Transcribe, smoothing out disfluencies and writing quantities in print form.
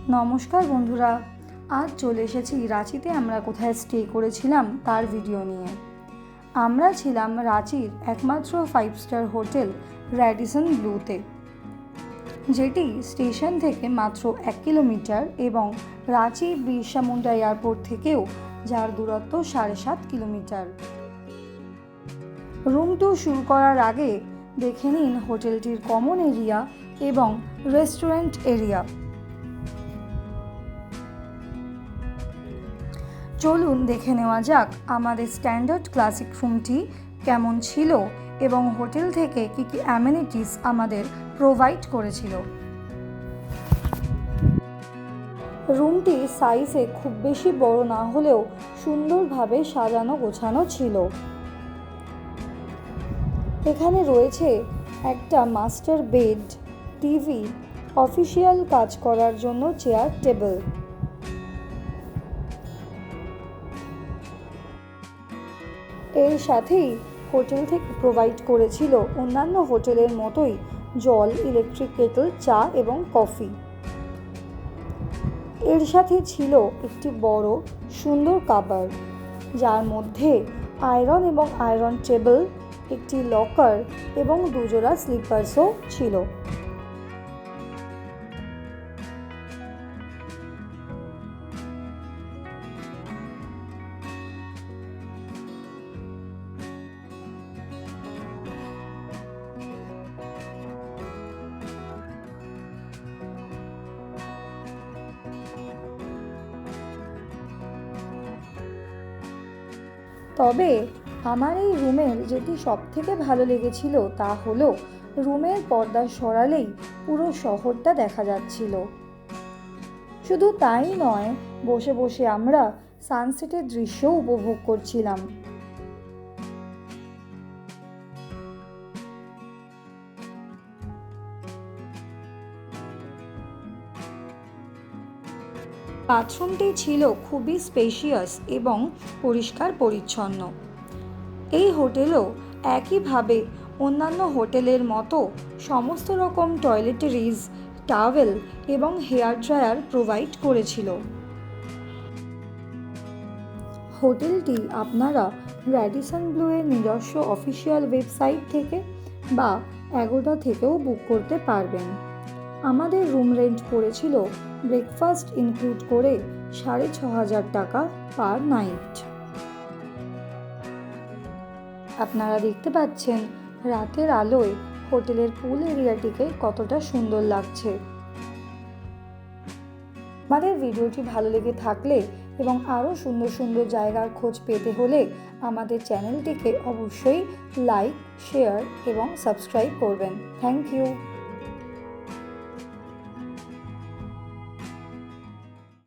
নমস্কার বন্ধুরা, আজ চলে এসেছি রাঁচিতে আমরা কোথায় স্টে করেছিলাম তার ভিডিও নিয়ে। আমরা ছিলাম রাঁচির একমাত্র 5 স্টার হোটেল র্যাডিসন ব্লুতে, যেটি স্টেশন থেকে মাত্র 1 কিলোমিটার এবং রাঁচি বিরসা মুন্ডা এয়ারপোর্ট থেকেও যার দূরত্ব 7.5 কিলোমিটার। রুম ট্যুর শুরু করার আগে দেখে নিন হোটেলটির কমন এরিয়া এবং রেস্টুরেন্ট এরিয়া। চলুন দেখে নেওয়া যাক আমাদের স্ট্যান্ডার্ড ক্লাসিক রুমটি কেমন ছিল এবং হোটেল থেকে কী কী অ্যামেনিটিস আমাদের প্রোভাইড করেছিল। রুমটি সাইজে খুব বেশি বড় না হলেও সুন্দরভাবে সাজানো গোছানো ছিল। এখানে রয়েছে একটা মাস্টার বেড, টিভি, অফিসিয়াল কাজ করার জন্য চেয়ার টেবিল। এর সাথেই হোটেল থেকে প্রোভাইড করেছিল অন্যান্য হোটেলের মতোই জল, ইলেকট্রিক কেটল, চা এবং কফি। এর সাথে ছিল একটি বড় সুন্দর কাবার্ড, যার মধ্যে আয়রন এবং আয়রন টেবিল, একটি লকার এবং দুজোড়া স্লিপার্সও ছিল। তবে আমার এই রুমের যেটি সবথেকে ভালো লেগেছিল তা হলো রুমের পর্দা সরালেই পুরো শহরটা দেখা যাচ্ছিল। শুধু তাই নয়, বসে বসে আমরা সানসেটের দৃশ্যও উপভোগ করছিলাম। বাথরুমটি ছিল খুবই স্পেশিয়াস এবং পরিষ্কার পরিচ্ছন্ন। এই হোটেলও একইভাবে অন্যান্য হোটেলের মতো সমস্ত রকম টয়লেটারিজ, টাওয়েল এবং হেয়ার ড্রায়ার প্রোভাইড করেছিল। হোটেলটি আপনারা র্যাডিসন ব্লু এর নিজস্ব অফিসিয়াল ওয়েবসাইট থেকে বা অ্যাগোডা থেকেও বুক করতে পারবেন। আমাদের রুম রেন্ট পড়েছিল ব্রেকফাস্ট ইনক্লুড করে 6,500 টাকা পার নাইট। আপনারা দেখতে পাচ্ছেন রাতের আলোয় হোটেলের পুল এরিয়াটিকে কতটা সুন্দর লাগছে। আমাদের ভিডিওটি ভালো লেগে থাকলে এবং আরও সুন্দর সুন্দর জায়গার খোঁজ পেতে হলে আমাদের চ্যানেলটিকে অবশ্যই লাইক, শেয়ার এবং সাবস্ক্রাইব করবেন। Thank you.